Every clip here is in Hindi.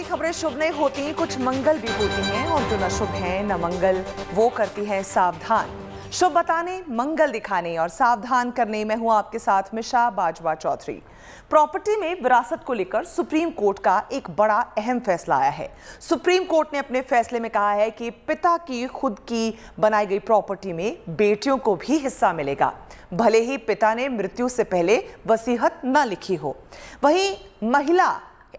सारी खबरें शुभ नहीं होती, कुछ मंगल भी होती हैं, और जो न शुभ है न मंगल वो करती है सावधान। शुभ बताने, मंगल दिखाने और सावधान करने में हूं आपके साथ मिशा बाजवा चौधरी। प्रॉपर्टी में विरासत को लेकर सुप्रीम कोर्ट का एक बड़ा अहम फैसला आया है। सुप्रीम कोर्ट ने अपने फैसले में कहा है कि पिता की खुद की बनाई गई प्रॉपर्टी में बेटियों को भी हिस्सा मिलेगा, भले ही पिता ने मृत्यु से पहले वसीयत न लिखी हो। वहीं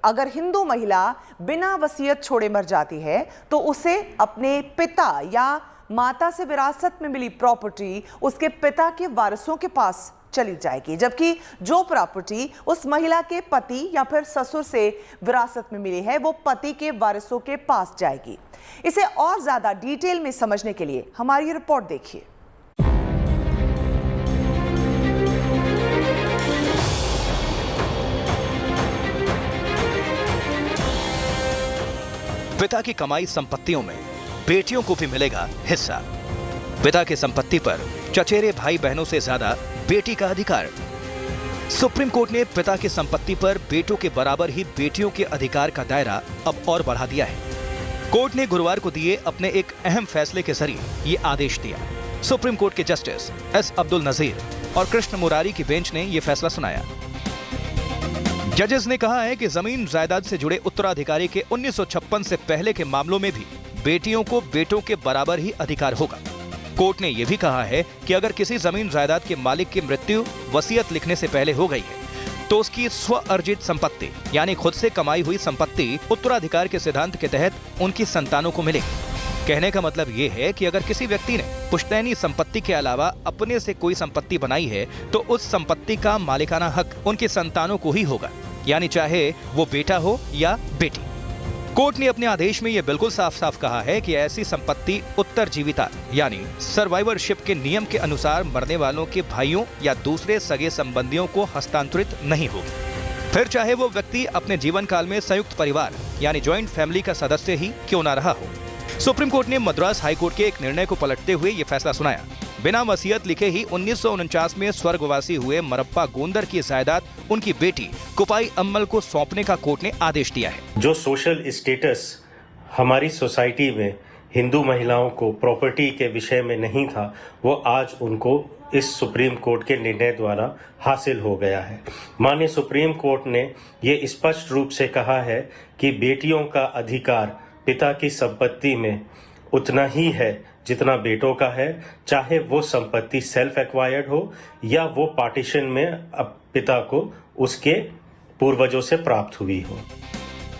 अगर हिंदू महिला बिना वसीयत छोड़े मर जाती है तो उसे अपने पिता या माता से विरासत में मिली प्रॉपर्टी उसके पिता के वारिसों के पास चली जाएगी, जबकि जो प्रॉपर्टी उस महिला के पति या फिर ससुर से विरासत में मिली है वो पति के वारिसों के पास जाएगी। इसे और ज्यादा डिटेल में समझने के लिए हमारी ये रिपोर्ट देखिए। पिता की कमाई संपत्तियों में बेटियों को भी मिलेगा हिस्सा। पिता की संपत्ति पर चचेरे भाई बहनों से ज्यादा बेटी का अधिकार। सुप्रीम कोर्ट ने पिता की संपत्ति पर बेटों के बराबर ही बेटियों के अधिकार का दायरा अब और बढ़ा दिया है। कोर्ट ने गुरुवार को दिए अपने एक अहम फैसले के जरिए ये आदेश दिया। सुप्रीम कोर्ट के जस्टिस एस अब्दुल नजीर और कृष्ण मुरारी की बेंच ने यह फैसला सुनाया। जजेस ने कहा है कि जमीन जायदाद से जुड़े उत्तराधिकारी के 1956 से पहले के मामलों में भी बेटियों को बेटों के बराबर ही अधिकार होगा। कोर्ट ने यह भी कहा है कि अगर किसी जमीन जायदाद के मालिक की मृत्यु वसीयत लिखने से पहले हो गई है तो उसकी स्व अर्जित संपत्ति यानी खुद से कमाई हुई संपत्ति उत्तराधिकार के सिद्धांत के तहत उनकी संतानों को मिलेगी। कहने का मतलब ये है कि अगर किसी व्यक्ति ने पुश्तैनी संपत्ति के अलावा अपने से कोई संपत्ति बनाई है तो उस संपत्ति का मालिकाना हक उनके संतानों को ही होगा, यानी चाहे वो बेटा हो या बेटी। कोर्ट ने अपने आदेश में यह बिल्कुल साफ साफ कहा है कि ऐसी संपत्ति उत्तरजीविता यानी सर्वाइवरशिप के नियम के अनुसार मरने वालों के भाइयों या दूसरे सगे संबंधियों को हस्तांतरित नहीं होगी, फिर चाहे वो व्यक्ति अपने जीवन काल में संयुक्त परिवार यानी ज्वाइंट फैमिली का सदस्य ही क्यों ना रहा हो। सुप्रीम कोर्ट ने मद्रास हाई कोर्ट के एक निर्णय को पलटते हुए ये फैसला सुनाया। बिना वसीयत लिखे ही 1949 में स्वर्गवासी हुए मरप्पा गोंदर की जायदाद उनकी बेटी कुपाई अम्मल को सौंपने का कोर्ट ने आदेश दिया है। जो सोशल स्टेटस हमारी सोसाइटी में हिंदू महिलाओं को प्रॉपर्टी के विषय में नहीं था, वो आज उनको इस सुप्रीम कोर्ट के निर्णय द्वारा हासिल हो गया है। माननीय सुप्रीम कोर्ट ने ये स्पष्ट रूप से कहा है कि बेटियों का अधिकार पिता की संपत्ति में उतना ही है जितना बेटों का है, चाहे वो संपत्ति सेल्फ एक्वायर्ड हो या वो पार्टीशन में अब पिता को उसके पूर्वजों से प्राप्त हुई हो।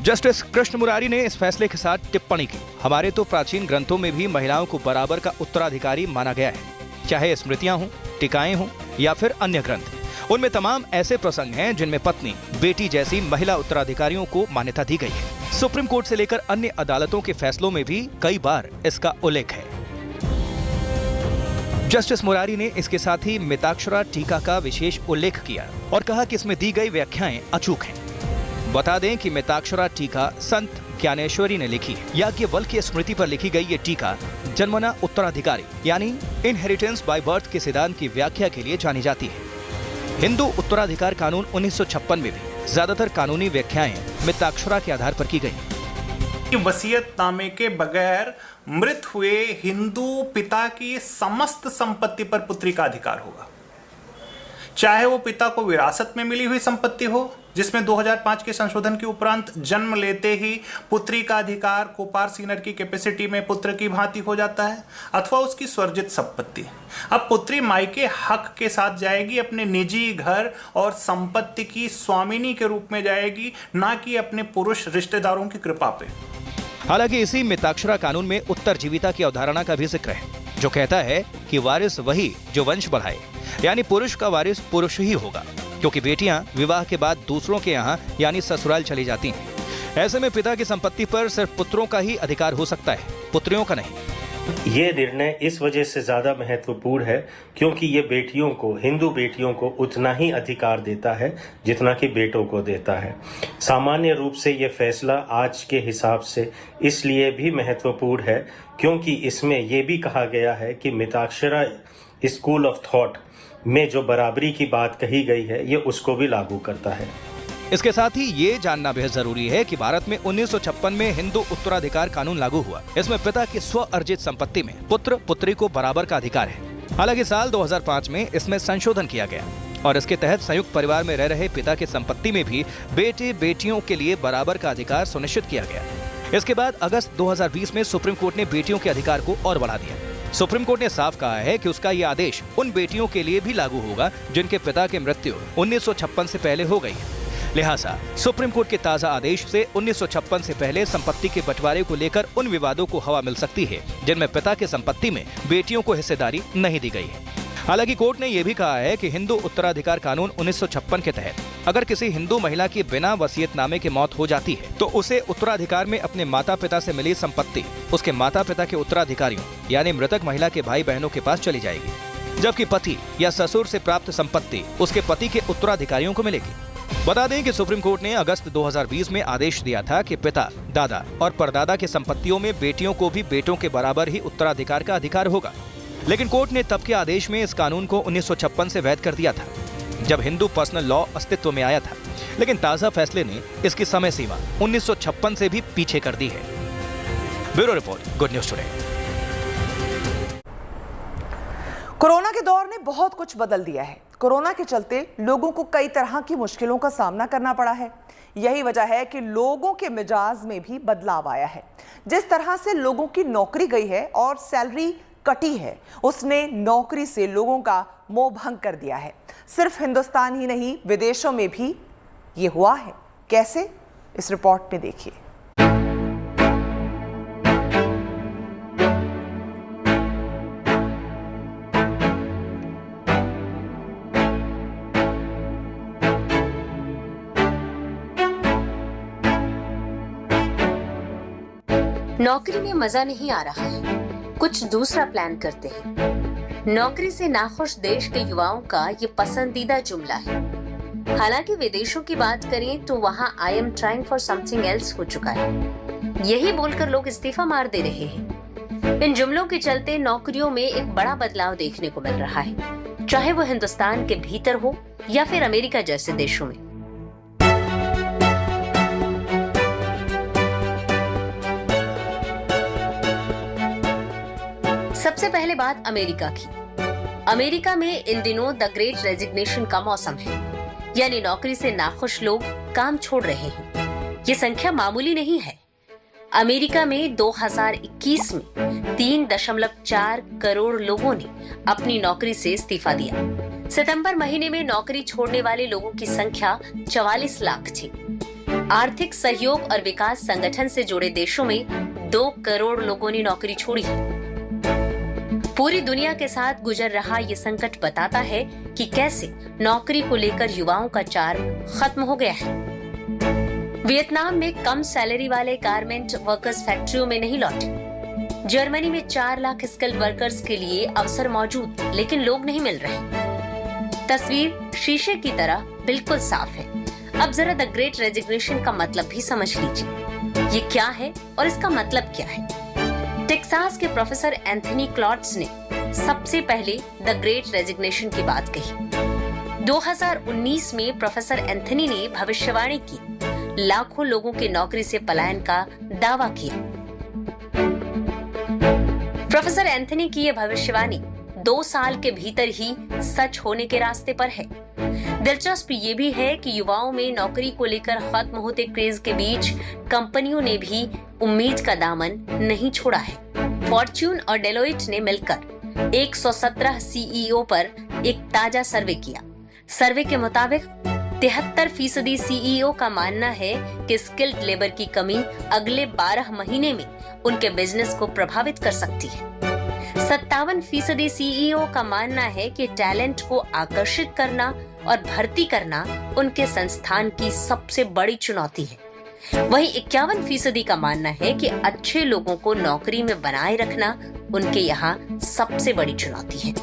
जस्टिस कृष्ण मुरारी ने इस फैसले के साथ टिप्पणी की, हमारे तो प्राचीन ग्रंथों में भी महिलाओं को बराबर का उत्तराधिकारी माना गया है, चाहे स्मृतियां हों, टीकाएं हों या फिर अन्य ग्रंथ। उनमें तमाम ऐसे प्रसंग हैं जिनमें पत्नी, बेटी जैसी महिला उत्तराधिकारियों को मान्यता दी गई है। सुप्रीम कोर्ट से लेकर अन्य अदालतों के फैसलों में भी कई बार इसका उल्लेख है। जस्टिस मुरारी ने इसके साथ ही मिताक्षरा टीका का विशेष उल्लेख किया और कहा कि इसमें दी गई व्याख्याएं अचूक हैं। बता दें कि मिताक्षरा टीका संत ज्ञानेश्वरी ने लिखी है। याज्ञवल्क्य की स्मृति पर लिखी गई ये टीका जन्मना उत्तराधिकारी यानी इनहेरिटेंस बाय बर्थ के सिद्धांत की व्याख्या के लिए जानी जाती है। हिंदू उत्तराधिकार कानून 1956 में भी ज्यादातर कानूनी व्याख्याएं मिताक्षरा के आधार पर की गई। वसीयतनामे के बगैर मृत हुए हिंदू पिता की समस्त संपत्ति पर पुत्री का अधिकार होगा, चाहे वो पिता को विरासत में मिली हुई संपत्ति हो जिसमें 2005 के संशोधन के उपरांत जन्म लेते ही पुत्री का अधिकार कोपार सीनर की कैपेसिटी में पुत्र की भांति हो जाता है, अथवा उसकी स्वर्जित संपत्ति। अब पुत्री मायके हक के साथ जाएगी, अपने निजी घर और संपत्ति की स्वामिनी के रूप में जाएगी, ना कि अपने पुरुष रिश्तेदारों की कृपा पे। हालांकि इसी मिताक्षरा कानून में उत्तरजीविता की अवधारणा का भी जिक्र है, जो कहता है कि वारिस वही जो वंश बढ़ाए, यानी पुरुष का वारिस पुरुष ही होगा, क्योंकि बेटियां विवाह के बाद दूसरों के यहाँ यानी ससुराल चली जाती हैं। ऐसे में पिता की संपत्ति पर सिर्फ पुत्रों का ही अधिकार हो सकता है, पुत्रियों का नहीं। ये निर्णय इस वजह से ज्यादा महत्वपूर्ण है क्योंकि ये बेटियों को, हिंदू बेटियों को उतना ही अधिकार देता है जितना कि बेटों को देता है। सामान्य रूप से ये फैसला आज के हिसाब से इसलिए भी महत्वपूर्ण है क्योंकि इसमें यह भी कहा गया है कि मिताक्षरा स्कूल ऑफ थॉट में जो बराबरी की बात कही गई है ये उसको भी लागू करता है। इसके साथ ही ये जानना बेहद जरूरी है कि भारत में 1956 में हिंदू उत्तराधिकार कानून लागू हुआ। इसमें पिता की स्व अर्जित संपत्ति में पुत्र पुत्री को बराबर का अधिकार है। हालांकि साल 2005 में इसमें संशोधन किया गया और इसके तहत संयुक्त परिवार में रह रहे पिता की संपत्ति में भी बेटे बेटियों के लिए बराबर का अधिकार सुनिश्चित किया गया। इसके बाद अगस्त 2020 में सुप्रीम कोर्ट ने बेटियों के अधिकार को और बढ़ा दिया। सुप्रीम कोर्ट ने साफ कहा है कि उसका यह आदेश उन बेटियों के लिए भी लागू होगा जिनके पिता की मृत्यु 1956 से पहले हो गई है। लिहाजा सुप्रीम कोर्ट के ताजा आदेश से 1956 से पहले संपत्ति के बंटवारे को लेकर उन विवादों को हवा मिल सकती है जिनमें पिता की संपत्ति में बेटियों को हिस्सेदारी नहीं दी गई है। हालांकि कोर्ट ने यह भी कहा है कि हिंदू उत्तराधिकार कानून 1956 के तहत अगर किसी हिंदू महिला की बिना वसीयतनामे के मौत हो जाती है तो उसे उत्तराधिकार में अपने माता पिता से मिली संपत्ति उसके माता पिता के उत्तराधिकारियों यानी मृतक महिला के भाई बहनों के पास चली जाएगी, जबकि पति या ससुर से प्राप्त संपत्ति उसके पति के उत्तराधिकारियों को मिलेगी। बता दें कि सुप्रीम कोर्ट ने अगस्त 2020 में आदेश दिया था कि पिता, दादा और परदादा की संपत्तियों में बेटियों को भी बेटों के बराबर ही उत्तराधिकार का अधिकार होगा। लेकिन कोर्ट ने तब के आदेश में इस कानून को 1956 से वैध कर दिया था जब हिंदू पर्सनल लॉ अस्तित्व में आया था, लेकिन ताजा फैसले ने इसकी समय सीमा 1956 से भी पीछे कर दी है। Bureau report, good news today. Corona के दौर ने बहुत कुछ बदल दिया है। कोरोना के चलते लोगों को कई तरह की मुश्किलों का सामना करना पड़ा है। यही वजह है कि लोगों के मिजाज में भी बदलाव आया है। जिस तरह से लोगों की नौकरी गई है और सैलरी कटी है, उसने नौकरी से लोगों का मोह भंग कर दिया है। सिर्फ हिंदुस्तान ही नहीं, विदेशों में भी ये हुआ है। कैसे? इस रिपोर्ट में देखिए। नौकरी में मजा नहीं आ रहा है, कुछ दूसरा प्लान करते हैं। नौकरी से नाखुश देश के युवाओं का ये पसंदीदा जुमला है। हालांकि विदेशों की बात करें तो वहां I am trying for something else हो चुका है। यही बोलकर लोग इस्तीफा मार दे रहे हैं। इन जुमलों के चलते नौकरियों में एक बड़ा बदलाव देखने को मिल रहा है, चाहे वो हिंदुस्तान के भीतर हो या फिर अमेरिका जैसे देशों में। सबसे पहले बात अमेरिका की। अमेरिका में इन दिनों द ग्रेट रेजिग्नेशन का मौसम है, यानी नौकरी से नाखुश लोग काम छोड़ रहे हैं। ये संख्या मामूली नहीं है। अमेरिका में 2021 में 3.4 करोड़ लोगों ने अपनी नौकरी से इस्तीफा दिया। सितंबर महीने में नौकरी छोड़ने वाले लोगों की संख्या 44 लाख थी। आर्थिक सहयोग और विकास संगठन से जुड़े देशों में 2 करोड़ लोगों ने नौकरी छोड़ी है। पूरी दुनिया के साथ गुजर रहा ये संकट बताता है कि कैसे नौकरी को लेकर युवाओं का चार्म खत्म हो गया है। वियतनाम में कम सैलरी वाले गारमेंट वर्कर्स फैक्ट्रियों में नहीं लौटे। जर्मनी में 4 लाख स्किल्ड वर्कर्स के लिए अवसर मौजूद, लेकिन लोग नहीं मिल रहे। तस्वीर शीशे की तरह बिल्कुल साफ है। अब जरा द ग्रेट रेजिग्नेशन का मतलब भी समझ लीजिए। ये क्या है और इसका मतलब क्या है? टेक्सास के प्रोफेसर एंथनी क्लॉट्स ने सबसे पहले द ग्रेट रेजिग्नेशन की बात कही। 2019 में प्रोफेसर एंथनी ने भविष्यवाणी की, लाखों लोगों के नौकरी से पलायन का दावा किया। प्रोफेसर एंथनी की यह भविष्यवाणी 2 साल के भीतर ही सच होने के रास्ते पर है। दिलचस्प ये भी है कि युवाओं में नौकरी को लेकर खत्म होते क्रेज के बीच कंपनियों ने भी उम्मीद का दामन नहीं छोड़ा है। फॉर्च्यून और डेलोइट ने मिलकर 117 सीईओ पर एक ताजा सर्वे किया। सर्वे के मुताबिक 73% सीईओ का मानना है कि स्किल्ड लेबर की कमी अगले 12 महीने में उनके बिजनेस को प्रभावित कर सकती है। 57% सीईओ का मानना है कि टैलेंट को आकर्षित करना और भर्ती करना उनके संस्थान की सबसे बड़ी चुनौती है। वहीं 51% का मानना है कि अच्छे लोगों को नौकरी में बनाए रखना उनके यहाँ सबसे बड़ी चुनौती है।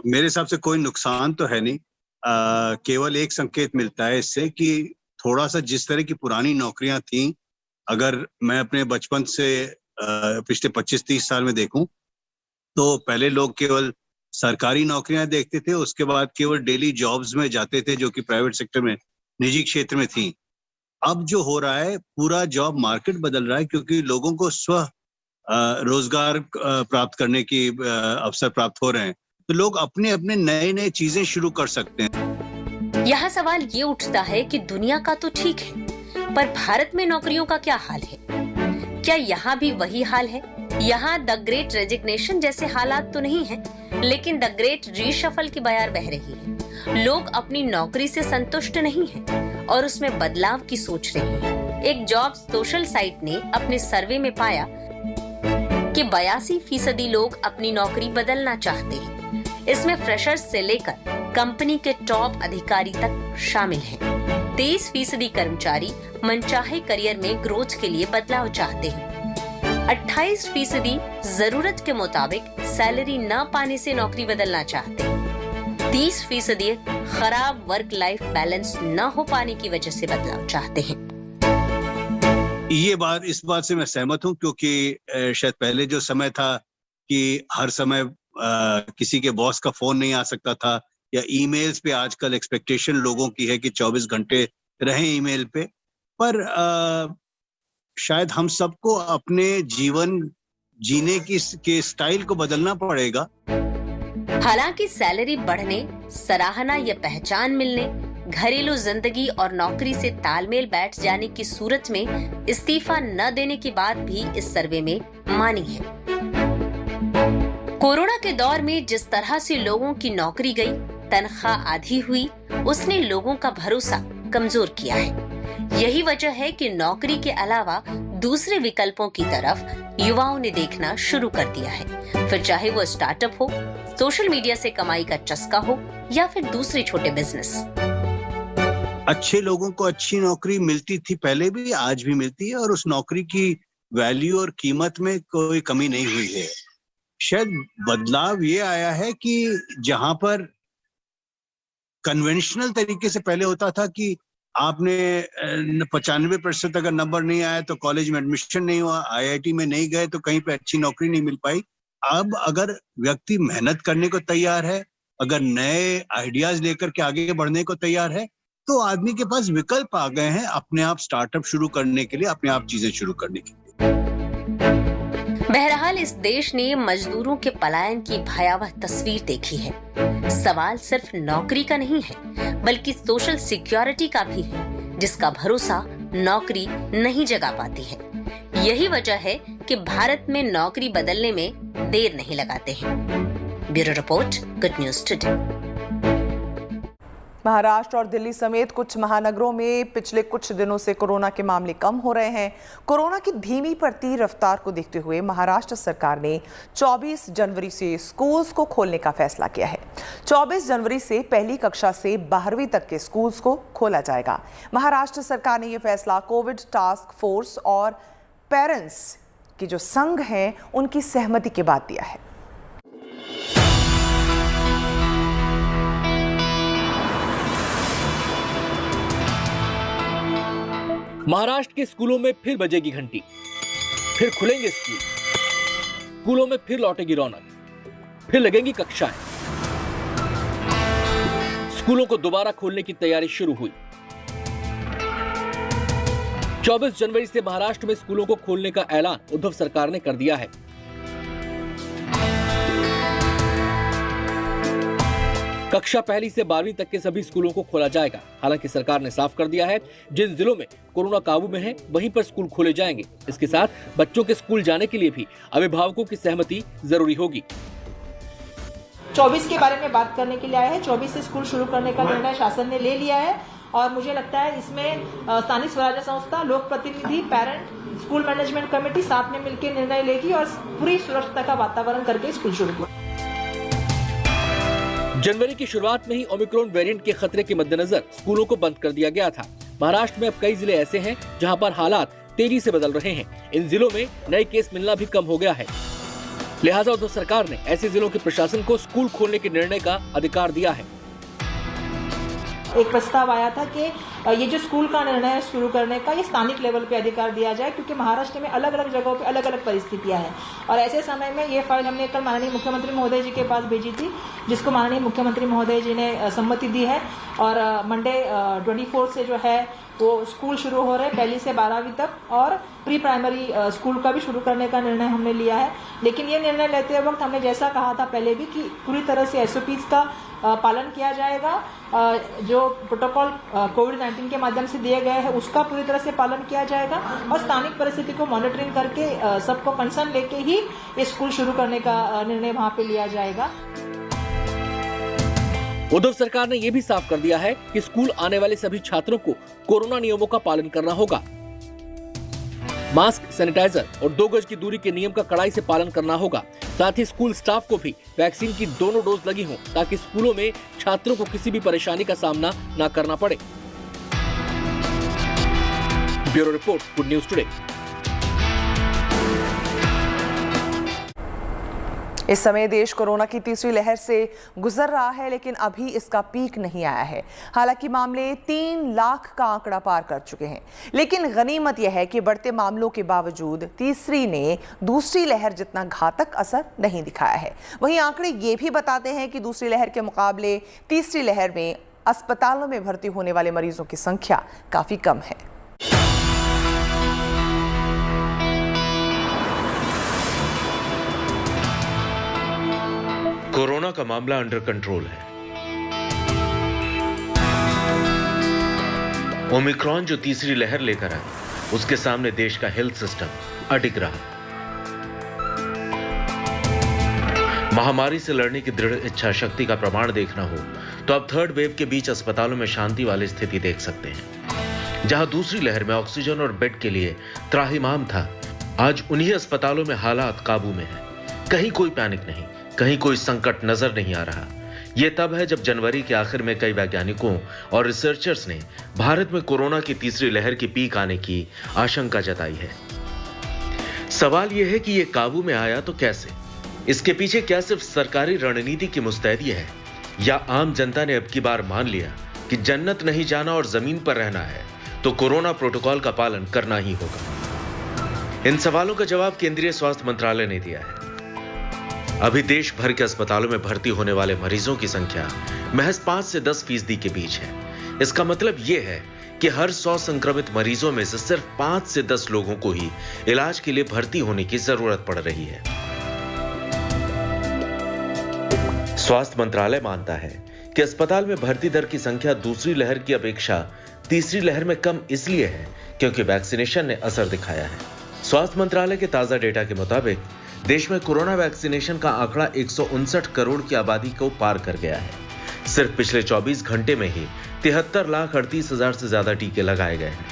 मेरे हिसाब से कोई नुकसान तो है नहीं। केवल एक संकेत मिलता है इससे कि थोड़ा सा जिस तरह की पुरानी नौकरियां थी, अगर मैं अपने बचपन से पिछले 25-30 साल में देखूं तो पहले लोग केवल सरकारी नौकरियां देखते थे, उसके बाद केवल डेली जॉब्स में जाते थे जो कि प्राइवेट सेक्टर में, निजी क्षेत्र में थी। अब जो हो रहा है, पूरा जॉब मार्केट बदल रहा है, क्योंकि लोगों को स्व रोजगार प्राप्त करने की अवसर प्राप्त हो रहे हैं, तो लोग अपने अपने नए नए चीजें शुरू कर सकते हैं। यहाँ सवाल ये उठता है कि दुनिया का तो ठीक है, पर भारत में नौकरियों का क्या हाल है? क्या यहाँ भी वही हाल है? यहाँ द ग्रेट रेजिग्नेशन जैसे हालात तो नहीं है, लेकिन द ग्रेट रीशफल की बयार बह रही है। लोग अपनी नौकरी से संतुष्ट नहीं हैं और उसमें बदलाव की सोच रहे हैं। एक जॉब सोशल साइट ने अपने सर्वे में पाया कि 82% लोग अपनी नौकरी बदलना चाहते हैं। इसमें फ्रेशर्स से लेकर कंपनी के टॉप अधिकारी तक शामिल हैं। 23% कर्मचारी मनचाहे करियर में ग्रोथ के लिए बदलाव चाहते हैं। 28% जरूरत के मुताबिक सैलरी न पाने से नौकरी बदलना चाहते हैं। 30% खराब वर्क लाइफ बैलेंस न हो पाने की वजह से बदलाव चाहते हैं। इस बात से मैं सहमत हूं, क्योंकि शायद पहले जो समय था कि हर समय किसी के बॉस का फोन नहीं आ सकता था, या ईमेल्स पे आजकल एक्सपेक्टेशन लोगों की है कि 24 घंटे रहें ईमेल पे, पर शायद हम सबको अपने जीवन जीने के स्टाइल को बदलना पड़ेगा। हालांकि सैलरी बढ़ने, सराहना या पहचान मिलने, घरेलू जिंदगी और नौकरी से तालमेल बैठ जाने की सूरत में इस्तीफा न देने की बात भी इस सर्वे में मानी है। कोरोना के दौर में जिस तरह से लोगों की नौकरी गई, तनख्वाह आधी हुई, उसने लोगों का भरोसा कमजोर किया है। यही वजह है कि नौकरी के अलावा दूसरे विकल्पों की तरफ युवाओं ने देखना शुरू कर दिया है, फिर चाहे वो स्टार्टअप हो, सोशल मीडिया से कमाई का चस्का हो या फिर दूसरे छोटे बिजनेस। अच्छे लोगों को अच्छी नौकरी मिलती थी पहले भी, आज भी मिलती है, और उस नौकरी की वैल्यू और कीमत में कोई कमी नहीं हुई है। शायद बदलाव ये आया है कि जहां पर कन्वेंशनल तरीके से पहले होता था कि आपने 95% अगर नंबर नहीं आया तो कॉलेज में एडमिशन नहीं हुआ, IIT में नहीं गए तो कहीं पे अच्छी नौकरी नहीं मिल पाई। अब अगर व्यक्ति मेहनत करने को तैयार है, अगर नए आइडियाज लेकर के आगे बढ़ने को तैयार है, तो आदमी के पास विकल्प आ गए हैं अपने आप स्टार्टअप शुरू करने के लिए, अपने आप चीजें शुरू करने के लिए। बहरहाल इस देश ने मजदूरों के पलायन की भयावह तस्वीर देखी है। सवाल सिर्फ नौकरी का नहीं है, बल्कि सोशल सिक्योरिटी का भी है, जिसका भरोसा नौकरी नहीं जगा पाती है। यही वजह है कि भारत में नौकरी बदलने में देर नहीं लगाते हैं। Bureau report, good news today. Maharashtra और दिल्ली समेत कुछ महानगरों में पिछले कुछ दिनों से कोरोना के मामले कम हो रहे हैं। कोरोना की धीमी पड़ती रफ्तार को देखते हुए महाराष्ट्र सरकार ने 24 जनवरी से स्कूल्स को खोलने का फैसला किया है। 24 जनवरी से पहली कक्षा से 12वीं तक के स्कूल्स को खोला जाएगा। महाराष्ट्र सरकार ने यह फैसला कोविड टास्क फोर्स और पेरेंट्स की जो संघ हैं उनकी सहमति के बाद दिया है। महाराष्ट्र के स्कूलों में फिर बजेगी घंटी, फिर खुलेंगे स्कूल, स्कूलों में फिर लौटेगी रौनक, फिर लगेंगी कक्षाएं। स्कूलों को दोबारा खोलने की तैयारी शुरू हुई। 24 जनवरी से महाराष्ट्र में स्कूलों को खोलने का ऐलान उद्धव सरकार ने कर दिया है। कक्षा पहली से 12वीं तक के सभी स्कूलों को खोला जाएगा। हालांकि सरकार ने साफ कर दिया है, जिन जिलों में कोरोना काबू में है वहीं पर स्कूल खोले जाएंगे। इसके साथ बच्चों के स्कूल जाने के लिए भी अभिभावकों की सहमति जरूरी होगी। 24 के बारे में बात करने के लिए आया है। 24 से स्कूल शुरू करने का निर्णय शासन ने ले लिया है और मुझे लगता है इसमें स्थानीय स्वराज्य संस्था, लोक प्रतिनिधि, पेरेंट, स्कूल मैनेजमेंट कमेटी साथ में मिलकर निर्णय लेगी और पूरी सुरक्षा का वातावरण करके स्कूल शुरू होगा। जनवरी की शुरुआत में ही ओमिक्रॉन वेरिएंट के खतरे के मद्देनजर स्कूलों को बंद कर दिया गया था। महाराष्ट्र में अब कई जिले ऐसे हैं जहां पर हालात तेजी से बदल रहे हैं। इन जिलों में नए केस मिलना भी कम हो गया है। लिहाजा उद्धव सरकार ने ऐसे जिलों के प्रशासन को स्कूल खोलने के निर्णय का अधिकार दिया है। एक प्रस्ताव आया था कि ये जो स्कूल का निर्णय है शुरू करने का, ये स्थानिक लेवल पे अधिकार दिया जाए, क्योंकि महाराष्ट्र में अलग अलग जगहों पे अलग अलग परिस्थितियां हैं। और ऐसे समय में ये फाइल हमने कल माननीय मुख्यमंत्री महोदय जी के पास भेजी थी, जिसको माननीय मुख्यमंत्री महोदय जी ने सम्मति दी है। और मंडे 24 से जो है वो स्कूल शुरू हो रहे हैं, 1 से 12वीं तक, और प्री प्राइमरी स्कूल का भी शुरू करने का निर्णय हमने लिया है। लेकिन ये निर्णय लेते वक्त हमने जैसा कहा था पहले भी कि पूरी तरह से SOPs का पालन किया जाएगा। जो प्रोटोकॉल कोविड-19 के माध्यम से दिए गए हैं उसका पूरी तरह से पालन किया जाएगा, और स्थानिक परिस्थिति को मॉनिटरिंग करके सबको कंसर्न लेके ही ये स्कूल शुरू करने का निर्णय वहां पे लिया जाएगा। उद्धव सरकार ने यह भी साफ कर दिया है कि स्कूल आने वाले सभी छात्रों को कोरोना नियमों का पालन करना होगा। मास्क, सैनिटाइजर और 2 गज की दूरी के नियम का कड़ाई से पालन करना होगा। साथ ही स्कूल स्टाफ को भी वैक्सीन की दोनों डोज लगी हों, ताकि स्कूलों में छात्रों को किसी भी परेशानी का सामना न करना पड़े। Bureau report, good news today. इस समय देश कोरोना की तीसरी लहर से गुजर रहा है, लेकिन अभी इसका पीक नहीं आया है। हालांकि मामले 3 लाख का आंकड़ा पार कर चुके हैं, लेकिन गनीमत यह है कि बढ़ते मामलों के बावजूद तीसरी ने दूसरी लहर जितना घातक असर नहीं दिखाया है। वहीं आंकड़े ये भी बताते हैं कि दूसरी लहर के मुकाबले तीसरी लहर में अस्पतालों में भर्ती होने वाले मरीजों की संख्या काफी कम है। कोरोना का मामला अंडर कंट्रोल है। ओमिक्रॉन जो तीसरी लहर लेकर आई, उसके सामने देश का हेल्थ सिस्टम अडिग रहा। महामारी से लड़ने की दृढ़ इच्छा शक्ति का प्रमाण देखना हो तो अब थर्ड वेव के बीच अस्पतालों में शांति वाली स्थिति देख सकते हैं। जहां दूसरी लहर में ऑक्सीजन और बेड के लिए त्राहिमाम था, आज उन्हीं अस्पतालों में हालात काबू में है। कहीं कोई पैनिक नहीं, कहीं कोई संकट नजर नहीं आ रहा। यह तब है जब जनवरी के आखिर में कई वैज्ञानिकों और रिसर्चर्स ने भारत में कोरोना की तीसरी लहर की पीक आने की आशंका जताई है। सवाल यह है कि यह काबू में आया तो कैसे? इसके पीछे क्या सिर्फ सरकारी रणनीति की मुस्तैदी है, या आम जनता ने अब की बार मान लिया कि जन्नत नहीं जाना और जमीन पर रहना है तो कोरोना प्रोटोकॉल का पालन करना ही होगा? इन सवालों का जवाब केंद्रीय स्वास्थ्य मंत्रालय ने दिया है। अभी देश भर के अस्पतालों में भर्ती होने वाले मरीजों की संख्या महज 5 से 10% के बीच है। इसका मतलब यह है कि हर 100 संक्रमित मरीजों में से सिर्फ 5 से 10 लोगों को ही इलाज के लिए भर्ती होने की जरूरत पड़ रही है। स्वास्थ्य मंत्रालय मानता है कि अस्पताल में भर्ती दर की संख्या दूसरी लहर की अपेक्षा तीसरी लहर में कम इसलिए है क्योंकि वैक्सीनेशन ने असर दिखाया है। स्वास्थ्य मंत्रालय के ताजा डेटा के मुताबिक देश में कोरोना वैक्सीनेशन का आंकड़ा 159 करोड़ की आबादी को पार कर गया है। सिर्फ पिछले 24 घंटे में ही 73,38,000 से ज्यादा टीके लगाए गए हैं।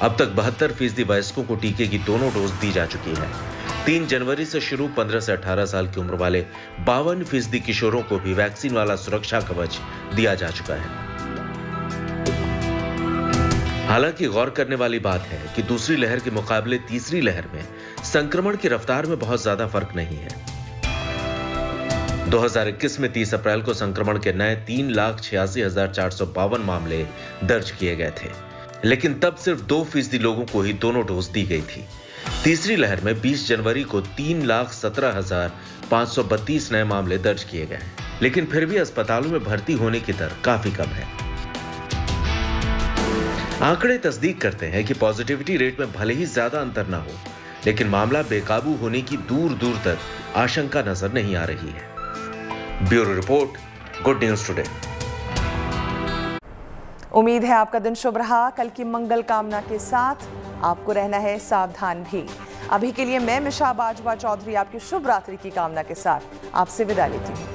अब तक 72% वयस्कों को टीके की दोनों डोज दी जा चुकी है। 3 जनवरी से शुरू 15 से 18 साल की उम्र वाले 52% किशोरों को भी वैक्सीन वाला सुरक्षा कवच दिया जा चुका है। हालांकि गौर करने वाली बात है कि दूसरी लहर के मुकाबले तीसरी लहर में संक्रमण की रफ्तार में बहुत ज्यादा फर्क नहीं है। 2021 में 30 अप्रैल को संक्रमण के नए 3,86,452 मामले दर्ज किए गए थे, लेकिन तब सिर्फ 2% लोगों को ही दोनों डोज दी गई थी। तीसरी लहर में 20 जनवरी को 3,17,532 नए मामले दर्ज किए गए, लेकिन फिर भी अस्पतालों में भर्ती होने की दर काफी कम है। आंकड़े तस्दीक करते हैं कि पॉजिटिविटी रेट में भले ही ज्यादा अंतर ना हो, लेकिन मामला बेकाबू होने की दूर दूर तक आशंका नजर नहीं आ रही है। Bureau report, good news today. उम्मीद है आपका दिन शुभ रहा। कल की मंगल कामना के साथ आपको रहना है सावधान भी। अभी के लिए मैं मिशा बाजवा चौधरी आपकी शुभ रात्रि की कामना के साथ आपसे विदा लेती हूँ।